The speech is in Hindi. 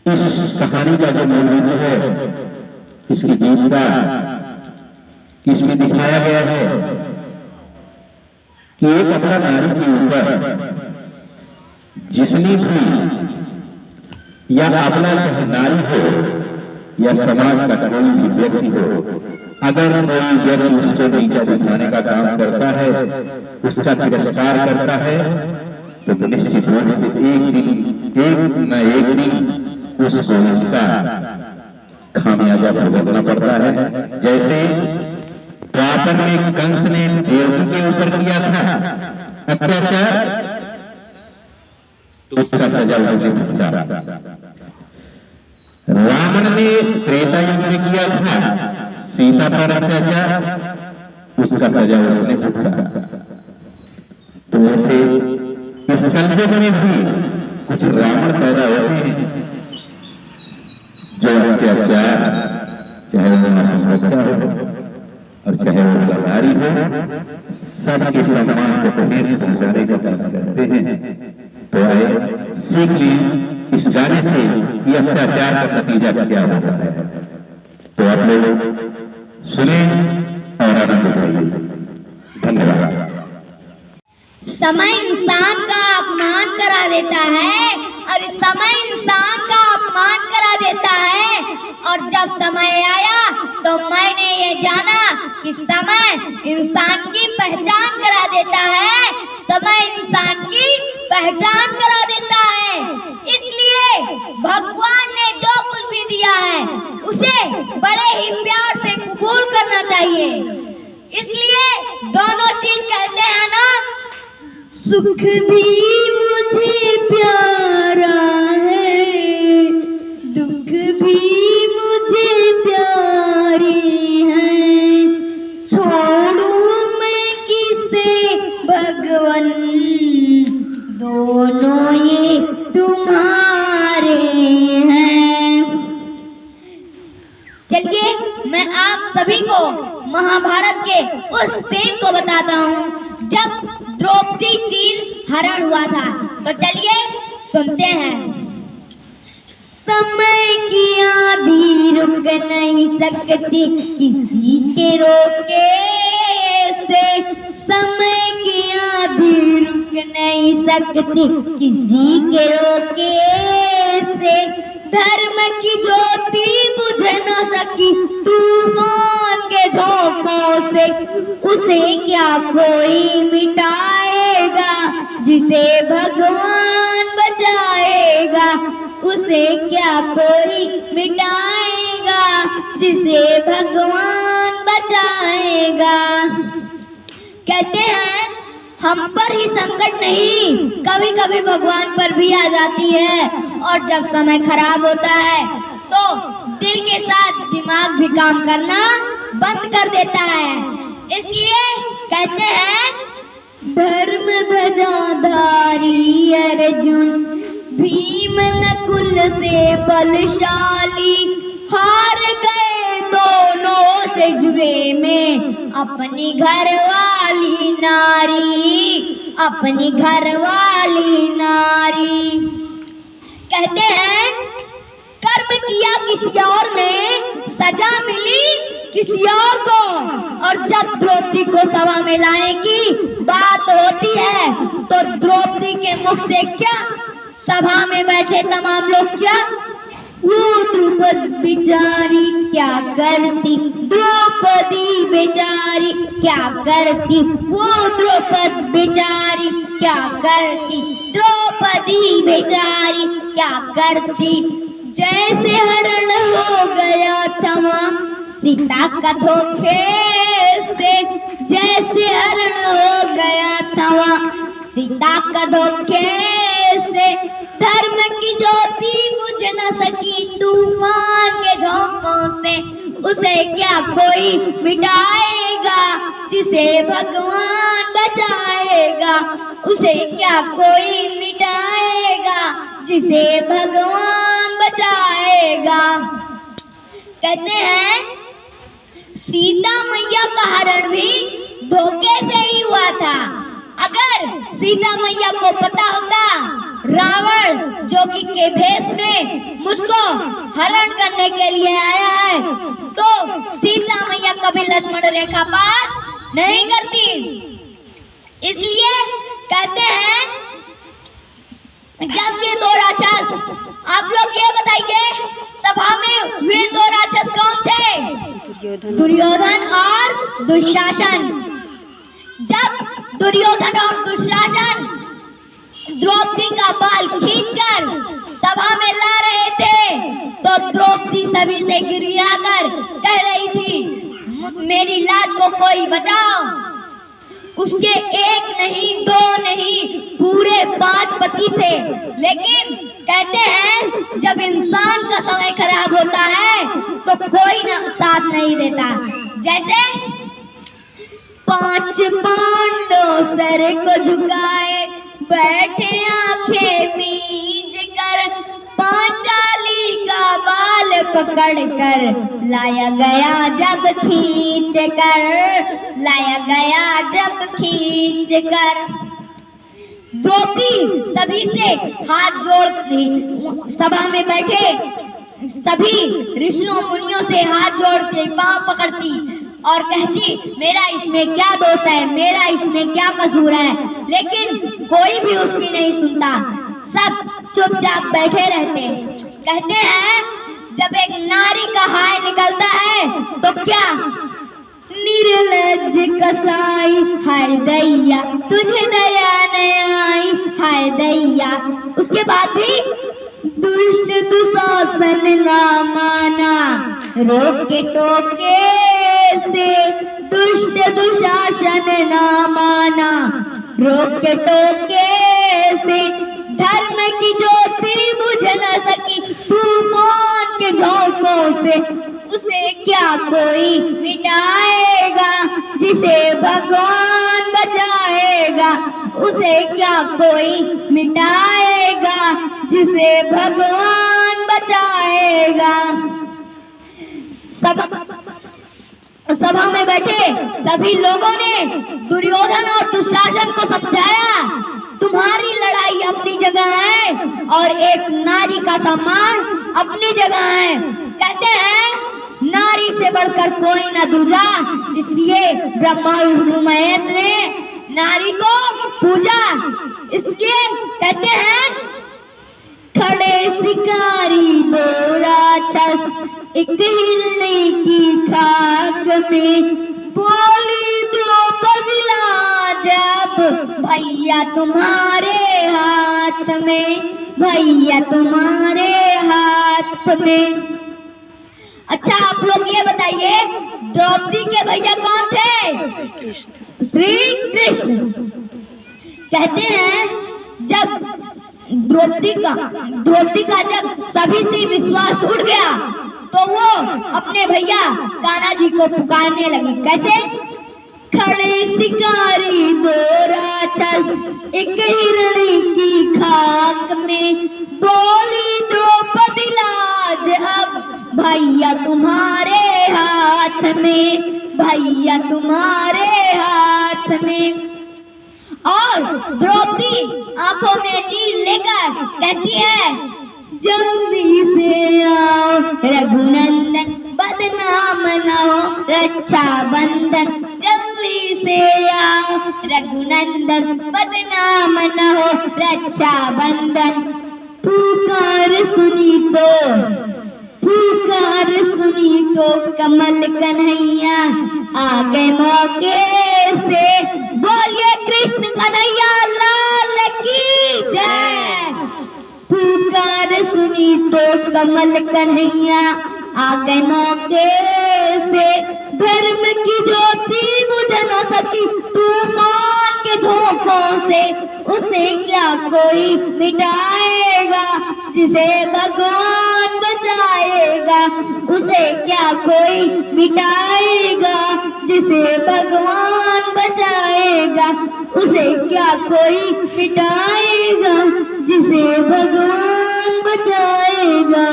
इस कहानी का जो मूल बिंदु है, इसकी गीता इसमें दिखाया गया है कि एक अपना नारी के ऊपर जिसने भी या अपना चाहे नारी हो या समाज का कोई भी व्यक्ति हो, अगर कोई व्यक्ति उसको नीचा दिखाने का काम करता है, उसका तिरस्कार करता है, तो निश्चित रूप से एक दिन उसको इसका खामियाजा भुगतना पड़ता है। जैसे द्वापर में कंस ने देवकी के ऊपर किया था अत्याचार, तो उसका सजा उसने भुगता। रावण ने त्रेता युग में किया था सीता पर अत्याचार, उसका सजा उसने भुगता। तो ऐसे इस कलयुग में भी कुछ रावण पैदा होते हैं जो अत्याचार, चाहे वो असंरक्षा हो और चाहे वो गद्दारी हो, सबके सम्मान को ठेस पहुंचाने का काम करते हैं। तो आए सीख ली इस गाने से ये अत्याचार का नतीजा क्या होता है। तो आप लोग सुने और आनंद उठाइए। धन्यवाद। समय इंसान का अपमान करा देता है और समय इंसान का अपमान करा देता है। और जब समय आया तो मैंने ये जाना कि समय इंसान की पहचान करा देता है, समय इंसान की पहचान करा देता है। इसलिए भगवान ने जो कुछ भी दिया है उसे बड़े ही प्यार से कबूल करना चाहिए। इसलिए दोनों चीज कहते हैं ना, सुख भी मुझे प्यारा है, दुख भी मुझे प्यारे हैं, छोड़ूं मैं किसे भगवन, दोनों ये तुम्हारे हैं। चलिए मैं आप सभी को महाभारत के उस सीन को बताता हूँ जब द्रौपदी चीर हरण हुआ था। तो चलिए सुनते हैं। समय की आंधी रुक नहीं सकती किसी के रोके से, समय की आंधी रुक नहीं सकती किसी के रोके से, धर्म की ज्योति बुझ न सकी तूफान के झोंकों से, उसे क्या कोई मिटाएगा जिसे भगवान बचाएगा, उसे क्या कोई मिटाएगा जिसे भगवान बचाएगा। कहते हैं हम पर ही संकट नहीं, कभी कभी भगवान पर भी आ जाती है। और जब समय खराब होता है तो दिल के साथ दिमाग भी काम करना बंद कर देता है। इसलिए कहते हैं धर्म ध्वजाधारी अर्जुन भीम नकुल से बलशाली, हार गए दोनों से जुए में अपनी घरवाली नारी, अपनी घरवाली नारी। कहते हैं कर्म किया किसी और ने, सजा मिली किसी और को। और जब द्रौपदी को सभा में लाने की बात होती है तो द्रौपदी के मुख से क्या, सभा में बैठे तमाम लोग क्या, वो द्रौपदी बेचारी क्या करती, द्रौपदी बेचारी क्या करती, वो द्रौपदी बेचारी क्या करती, द्रौपदी बेचारी क्या करती। जैसे हरण हो गया थमा सीता का धोखे से, जैसे हरण हो गया थमा सीता का धोखे से, धर्म की ज्योति बुझ न सकी तूफान के झोंकों से, उसे क्या कोई मिटाएगा जिसे भगवान बचाएगा, उसे क्या कोई मिटाएगा जिसे भगवान बचाएगा। कहते हैं सीता मैया का हरण भी धोखे से ही हुआ था। अगर सीता मैया को पता होता रावण जो कि के भेष में मुझको हरण करने के लिए आया है, तो सीता मैया कभी लक्ष्मण रेखा पार नहीं करती। इसलिए कहते हैं, जब ये दो राक्षस, आप लोग ये बताइए सभा में वे दो राक्षस कौन थे? दुर्योधन और दुशासन। जब दुर्योधन और दुशासन द्रौपदी का बाल खींचकर सभा में ला रहे थे, तो द्रौपदी सभी से गिड़गिड़ाकर कह रही थी, मेरी लाज को कोई बचाओ। उसके एक नहीं, दो नहीं, पूरे 5 पति थे। लेकिन कहते हैं, जब इंसान का समय खराब होता है तो कोई ना साथ नहीं देता। जैसे 5 पांडव सर को झुकाए, बैठे आंखें मीज कर, पांचाली का बाल पकड़ कर, लाया गया जब खींच कर, लाया गया जब खींच कर। द्रौपदी सभी से हाथ जोड़ती, सभा में बैठे सभी ऋषियों मुनियों से हाथ जोड़ते, पांव पकड़ती और कहती, मेरा इसमें क्या दोष है, मेरा इसमें क्या कसूर है। लेकिन कोई भी उसकी नहीं सुनता, सब चुपचाप बैठे रहते। कहते हैं, जब एक नारी का हाय निकलता है तो क्या, निर्लज्ज कसाई हाय दैया, तुझे दया नहीं आई हाय दैया। उसके बाद भी दुष्ट दुशासन ना माना, रोके टोके से, दुष्ट दुशासन ना माना, रोके टोके से, धर्म की ज्योति बुझ न सकी तूफान के झोंकों से। उसे क्या कोई मिटाएगा जिसे भगवान बचाएगा, उसे क्या कोई मिटाएगा जिसे भगवान बचाएगा। सभा में बैठे सभी लोगों ने दुर्योधन और दुशासन को समझाया, तुम्हारी लड़ाई अपनी जगह है और एक नारी का सम्मान अपनी जगह है। कहते हैं, नारी से बढ़कर कोई न दूजा, इसलिए ब्रह्मा विष्णु महेश ने नारी को पूजा। इसलिए कहते हैं, खड़े शिकारी दो राक्षस, एक हिरणी की खाक में, बोली द्रौपदी जब, भैया तुम्हारे हाथ में, भैया तुम्हारे हाथ में। अच्छा, आप लोग ये बताइए, द्रौपदी के भैया कौन थे? श्री कृष्ण। कहते हैं, जब द्रौपदी का जब सभी से विश्वास उड़ गया, तो वो अपने भैया कान्हा जी को पुकारने लगी। कैसे? खड़े शिकारी दो राक्षस, एक हिरणी की खाक में, बोली द्रौपदी लाज अब, भैया तुम्हारे हाथ में, भैया तुम्हारे हाथ में। और द्रौपदी आंखों में नीर लेकर कहती है, जल्दी से आओ रघुनंदन, बदनाम न हो रक्षा बंधन, जल्दी से आओ रघुनंदन, बदनाम न हो रक्षा बंधन। पुकार सुनी तो कमल कन्हैया आ गए मौके से, बोलिए कृष्ण कन्हैया लाल की जय। पुकार सुनी तो कमल कन्हैया आ गए मौके से, धर्म की ज्योति बुझ न सकी तूफान के झोंकों से, उसे क्या कोई मिटाएगा जिसे भगवान बचाएगा, उसे क्या कोई मिटाएगा जिसे भगवान बचाएगा, उसे क्या कोई मिटाएगा जिसे भगवान बचाएगा।